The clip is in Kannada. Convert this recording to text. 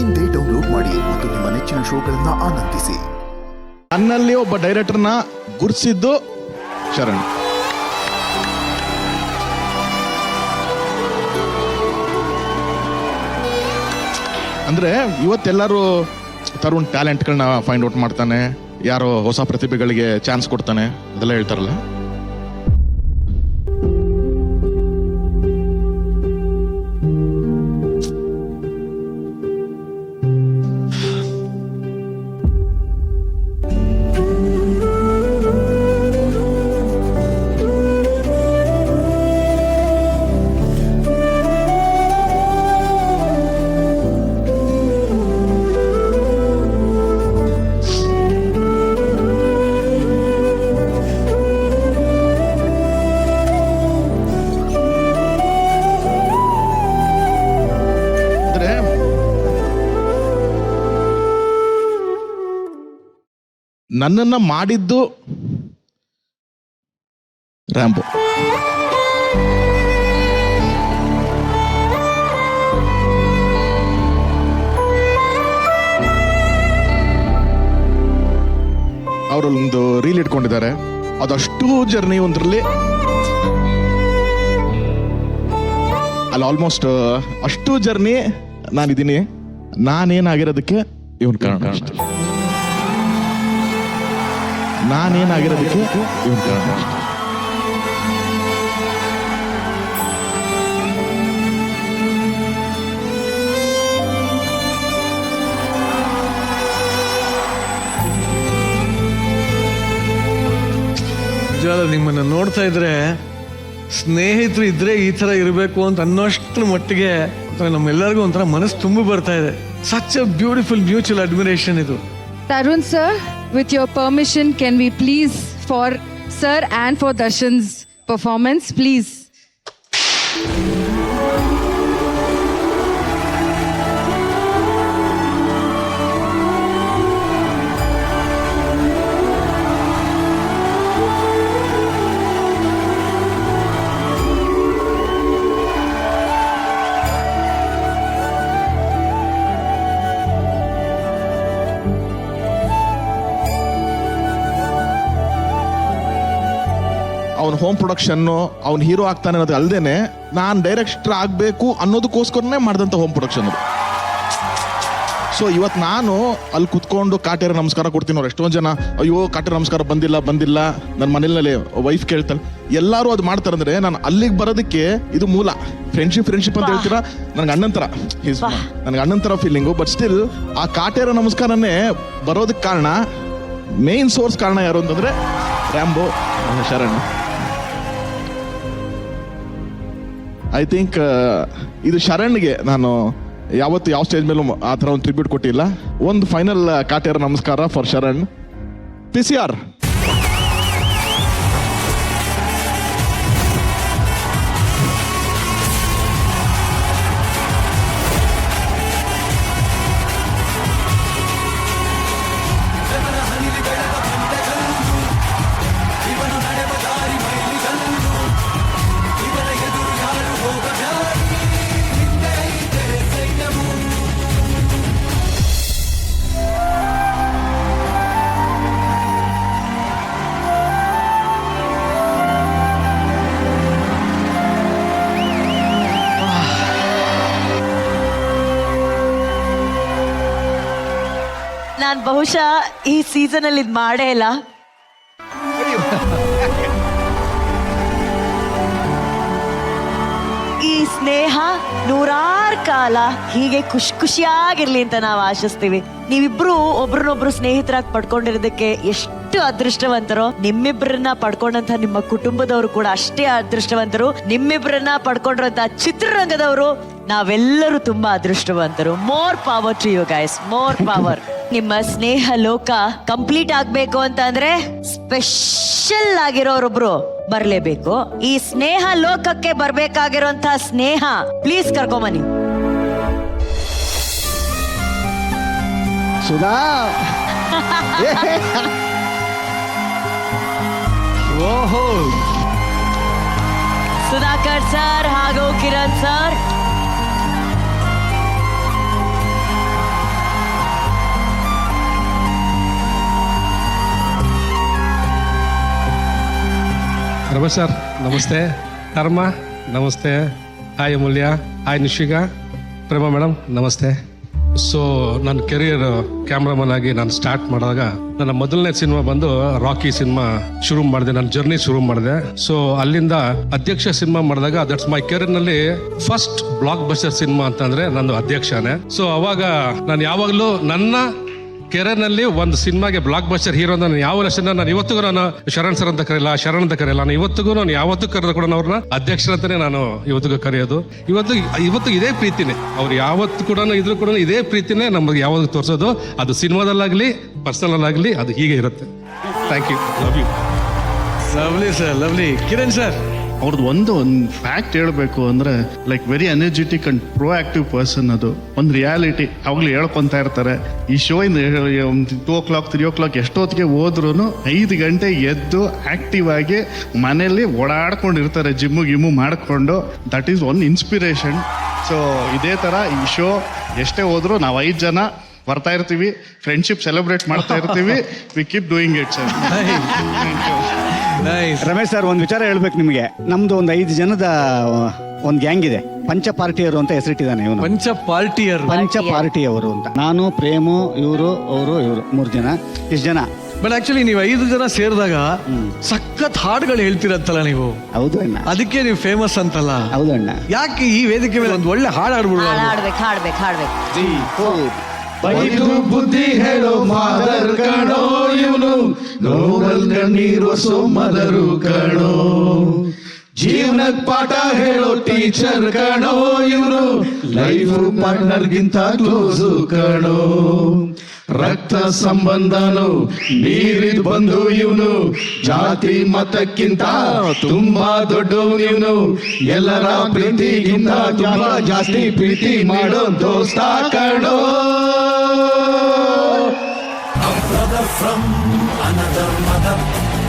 ಇಂದೇ ಡೌನ್ಲೋಡ್ ಮಾಡಿ ಮತ್ತು ನಿಮ್ಮ ನೆಚ್ಚಿನ ಶೋಗಳನ್ನ ಆನಂದಿಸಿ. ನನ್ನಲ್ಲಿ ಒಬ್ಬ ಡೈರೆಕ್ಟರ್ನ ಗುರುತಿಸಿದ್ದು ಶರಣ್. ಅಂದ್ರೆ ಇವತ್ತೆಲ್ಲರೂ ತರುಣ್ ಟ್ಯಾಲೆಂಟ್ಗಳನ್ನ ಫೈಂಡ್ ಔಟ್ ಮಾಡ್ತಾನೆ, ಯಾರೋ ಹೊಸ ಪ್ರತಿಭೆಗಳಿಗೆ ಚಾನ್ಸ್ ಕೊಡ್ತಾನೆ ಅದೆಲ್ಲ ಹೇಳ್ತಾರಲ್ಲ. ನನ್ನನ್ನ ಮಾಡಿದ್ದು ರ್ಯಾಂಬೋ. ಅವರಲ್ಲೊಂದು ರೀಲ್ ಇಟ್ಕೊಂಡಿದ್ದಾರೆ, ಅದಷ್ಟು ಜರ್ನಿ ಒಂದ್ರಲ್ಲಿ ಅಲ್ಲಿ ಆಲ್ಮೋಸ್ಟ್ ಅಷ್ಟು ಜರ್ನಿ ನಾನಿದ್ದೀನಿ. ನಾನೇನಾಗಿರೋದಕ್ಕೆ ಇವನ್ ಕಾರಣ, ನಾನೇನಾಗಿರೋದಕ್ಕೆ ಇವನ್ ಕಾರಣ. ನಿಮ್ಮನ್ನ ನೋಡ್ತಾ ಇದ್ರೆ ಸ್ನೇಹಿತರು ಇದ್ರೆ ಈ ತರ ಇರಬೇಕು ಅಂತ ಅನ್ನೋಷ್ಟ್ರ ಮಟ್ಟಿಗೆ ನಮ್ಮೆಲ್ಲರಿಗೂ ಒಂಥರ ಮನಸ್ಸು ತುಂಬಿ ಬರ್ತಾ ಇದೆ. Such a beautiful mutual admiration ಇದು. Tarun sir, with your permission, can we please, for sir and for Darshan's performance, please. ಅವನ ಹೋಮ್ ಪ್ರೊಡಕ್ಷನ್ನು, ಅವ್ನು ಹೀರೋ ಆಗ್ತಾನೆ ಅನ್ನೋದು ಅಲ್ದೇನೆ ನಾನು ಡೈರೆಕ್ಟರ್ ಆಗಬೇಕು ಅನ್ನೋದಕ್ಕೋಸ್ಕರನೇ ಮಾಡಿದಂಥ ಹೋಮ್ ಪ್ರೊಡಕ್ಷನ್ ಅದು. ಸೊ ಇವತ್ತು ನಾನು ಅಲ್ಲಿ ಕುತ್ಕೊಂಡು ಕಾಟೇರ ನಮಸ್ಕಾರ ಕೊಡ್ತೀನಿ. ಅವ್ರು ಎಷ್ಟೊಂದು ಜನ ಅಯ್ಯೋ ಕಾಟೇರ ನಮಸ್ಕಾರ ಬಂದಿಲ್ಲ ನನ್ನ ಮನೇಲಿ ವೈಫ್ ಕೇಳ್ತಾಳೆ, ಎಲ್ಲರೂ ಅದು ಮಾಡ್ತಾರೆ. ಅಂದ್ರೆ ನಾನು ಅಲ್ಲಿಗೆ ಬರೋದಕ್ಕೆ ಇದು ಮೂಲ. ಫ್ರೆಂಡ್ಶಿಪ್ ಅಂತ ಹೇಳ್ತೀರಾ, ನನಗೆ ಅಣ್ಣನ ಥರ ಫೀಲಿಂಗು. ಬಟ್ ಸ್ಟಿಲ್ ಆ ಕಾಟೇರ ನಮಸ್ಕಾರನೇ ಬರೋದಕ್ಕೆ ಕಾರಣ, ಮೇನ್ ಸೋರ್ಸ್ ಕಾರಣ ಯಾರು ಅಂತಂದ್ರೆ ರ್ಯಾಂಬೋ, ಶರಣ್. ಐ ಥಿಂಕ್ ಇದು ಶರಣ್ಗೆ ನಾನು ಯಾವತ್ತು ಯಾವ ಸ್ಟೇಜ್ ಮೇಲೂ ಆ ಥರ ಒಂದು ಟ್ರಿಬ್ಯೂಟ್ ಕೊಟ್ಟಿಲ್ಲ. ಒಂದು ಫೈನಲ್ ಕಾಟೇರ ನಮಸ್ಕಾರ ಫಾರ್ ಶರಣ್. PCR. ನಾನು ಬಹುಶಃ ಈ ಸೀಸನ್ ಅಲ್ಲಿ ಇದು ಮಾಡೇ ಇಲ್ಲ. ಈ ಸ್ನೇಹ ನೂರಾರು ಕಾಲ ಹೀಗೆ ಖುಷಿಯಾಗಿರ್ಲಿ ಅಂತ ನಾವು ಆಶಿಸ್ತೀವಿ. ನೀವಿಬ್ರು ಒಬ್ರನ್ನೊಬ್ರು ಸ್ನೇಹಿತರಾಗಿ ಪಡ್ಕೊಂಡಿರೋದಕ್ಕೆ ಎಷ್ಟು ಅದೃಷ್ಟವಂತರೋ, ನಿಮ್ಮಿಬ್ಬರನ್ನ ಪಡ್ಕೊಂಡಂತ ನಿಮ್ಮ ಕುಟುಂಬದವರು ಕೂಡ ಅಷ್ಟೇ ಅದೃಷ್ಟವಂತರು. ನಿಮ್ಮಿಬ್ಬರನ್ನ ಪಡ್ಕೊಂಡಿರೋಂತ ಚಿತ್ರರಂಗದವರು ನಾವೆಲ್ಲರೂ ತುಂಬಾ ಅದೃಷ್ಟವಂತರು. More power to you guys, more power. ನಿಮ್ಮ ಸ್ನೇಹ ಲೋಕ ಕಂಪ್ಲೀಟ್ ಆಗ್ಬೇಕು ಅಂತಂದ್ರೆ ಸ್ಪೆಷಲ್ ಆಗಿರೋರೊಬ್ರು ಬರ್ಲೇಬೇಕು. ಈ ಸ್ನೇಹ ಲೋಕಕ್ಕೆ ಬರ್ಬೇಕಾಗಿರೋಂತ ಸ್ನೇಹ ಪ್ಲೀಸ್ ಕರ್ಕೊಂಬನ್ನಿ. ಸುಧಾ ಓಹೋ, ಸುಧಾಕರ್ ಸರ್ ಹಾಗೂ ಕಿರಣ್ ಸರ್ ರಮೇಶ್ ಸರ್ ನಮಸ್ತೆ. ಧರ್ಮ ನಮಸ್ತೆ. ಹಾಯ್ ಅಮೂಲ್ಯ, ಹಾಯ್ ನಿಶಿಕಾ, ಪ್ರೇಮ ಮೇಡಮ್ ನಮಸ್ತೆ. ಸೊ ನನ್ನ ಕೆರಿಯರ್ ಕ್ಯಾಮ್ರಾಮನ್ ಆಗಿ ನಾನು ಸ್ಟಾರ್ಟ್ ಮಾಡಿದಾಗ ನನ್ನ ಮೊದಲನೇ ಸಿನಿಮಾ ಬಂದು ರಾಕಿ ಸಿನಿಮಾ ಶುರು ಮಾಡಿದೆ, ನನ್ನ ಜರ್ನಿ ಶುರು ಮಾಡಿದೆ. ಸೊ ಅಲ್ಲಿಂದ ಅಧ್ಯಕ್ಷ ಸಿನಿಮಾ ಮಾಡಿದಾಗ ದಟ್ಸ್ ಮೈ ಕೆರಿಯರ್ ನಲ್ಲಿ ಫಸ್ಟ್ ಬ್ಲಾಕ್ ಬಸ್ಟರ್ ಸಿನಿಮಾ ಅಂತಂದ್ರೆ ನಂದು ಅಧ್ಯಕ್ಷನೇ. ಸೊ ಅವಾಗ ನಾನು ಯಾವಾಗಲೂ ನನ್ನ ಕೆರಿಯರ್ ನಲ್ಲಿ ಒಂದು ಸಿನಿಮಾಗೆ ಬ್ಲಾಕ್ ಬಸ್ಟರ್ ಹೀರೋ ನಾನು ಯಾವ ಲಕ್ಷಣ ನಾನು ಇವತ್ತಿಗೂ ನಾನು ಶರಣ್ ಸರ್ ಅಂತ ಕರೆಯಲ್ಲ, ಶರಣ್ ಅಂತ ಕರೆಯಲ್ಲ. ನಾನು ಇವತ್ತಿಗೂ ನಾನು ಯಾವತ್ತೂ ಕರೆದ ಕೂಡ ಅವ್ರನ್ನ ಅಧ್ಯಕ್ಷರಂತಾನೆ ನಾನು ಇವತ್ತಿಗೂ ಕರೆಯೋದು. ಇವತ್ತು ಇದೇ ಪ್ರೀತಿನೇ, ಅವ್ರು ಯಾವತ್ತು ಕೂಡ ಇದ್ರು ಕೂಡ ಇದೇ ಪ್ರೀತಿನೇ ನಮಗೆ ಯಾವಾಗ ತೋರಿಸೋದು. ಅದು ಸಿನಿಮಾದಲ್ಲಾಗ್ಲಿ ಪರ್ಸನಲ್ ಆಗಲಿ ಅದು ಹೀಗೆ ಇರುತ್ತೆ. Thank you, love you. Lovely sir, lovely. Kiran sir, ಅವ್ರದ್ದು ಒಂದು ಫ್ಯಾಕ್ಟ್ ಹೇಳಬೇಕು ಅಂದರೆ like very energetic and proactive person. ಅದು ಒಂದು ರಿಯಾಲಿಟಿ ಅವಾಗಲೂ ಹೇಳ್ಕೊತಾ ಇರ್ತಾರೆ. ಈ ಶೋ ಇಂದ 2 o'clock 3 o'clock ಎಷ್ಟೊತ್ತಿಗೆ ಹೋದ್ರೂ 5 ಗಂಟೆ ಎದ್ದು ಆಕ್ಟಿವ್ ಆಗಿ ಮನೆಯಲ್ಲಿ ಓಡಾಡ್ಕೊಂಡಿರ್ತಾರೆ, ಜಿಮ್ಮು ಗಿಮ್ಮು ಮಾಡಿಕೊಂಡು. That is one inspiration. So ಇದೇ ಥರ ಈ ಶೋ ಎಷ್ಟೇ ಹೋದ್ರೂ ನಾವು 5 ಜನ ಬರ್ತಾ ಇರ್ತೀವಿ, ಫ್ರೆಂಡ್ಶಿಪ್ ಸೆಲೆಬ್ರೇಟ್ ಮಾಡ್ತಾ ಇರ್ತೀವಿ. We keep doing it sir. Nice. Ramesh sir, ಒಂದು ವಿಚಾರ ಹೇಳ್ಬೇಕು ನಿಮಗೆ. ನಮ್ದು ಒಂದು 5 ಜನದ ಒಂದು ಗ್ಯಾಂಗ್ ಇದೆ, ಪಂಚ ಪಾರ್ಟಿಯರು ಅಂತ ಹೆಸರಿಟ್ಟಿದ್ದಾನೆ ಇವನು. ಪಂಚ ಪಾರ್ಟಿಯರ್. ಪಂಚ ಪಾರ್ಟಿಯವರು ಅಂತ. ನಾನು, ಪ್ರೇಮು, ಇವರು 3 ಜನ. ಇಷ್ಟು ಜನ. ಬಟ್ ಆಕ್ಚುಲಿ ನೀವು 5 ಜನ ಸೇರಿದಾಗ ಸಖತ್ ಹಾಡುಗಳು ಹೇಳ್ತಿರಂತಲ್ಲ ನೀವು. ಹೌದು ಅಣ್ಣ, ಅದಕ್ಕೆ ನೀವು ಫೇಮಸ್ ಅಂತಲ್ಲ. ಹೌದು ಅಣ್ಣ. ಯಾಕೆ ಈ ವೇದಿಕೆ ಮೇಲೆ ಒಂದು ಒಳ್ಳೆ ಹಾಡು ಆಡ್ಬಿಡುವ? ಹಾಡ್ಬೇಕು. ಬೈದು ಬುದ್ಧಿ ಹೇಳೋ ಮಾದರ್ ಕಣೋ ಇವನು, ನೋಡಲ್ ಕಣ್ಣೀರು ಸೋಮದರು ಕಣೋ, ಜೀವನಕ್ ಪಾಠ ಹೇಳೋ ಟೀಚರ್ ಕಣೋ ಇವನು, ಲೈಫ್ ಪಾರ್ಟ್ನರ್ಗಿಂತ ಕ್ಲೋಸು ಕಣೋ, ರಕ್ತ ಸಂಬಂಧನು ನೀರಿದ್ ಬಂದು ಇವನು, ಜಾತಿ ಮತಕ್ಕಿಂತ ತುಂಬಾ ದೊಡ್ಡವನು ಇವನು, ಎಲ್ಲರ ಪ್ರೀತಿಗಿಂತ ತುಂಬಾ ಜಾಸ್ತಿ ಪ್ರೀತಿ ಮಾಡೋ ದೋಸ್ತ ಕಣೋ. from another mother.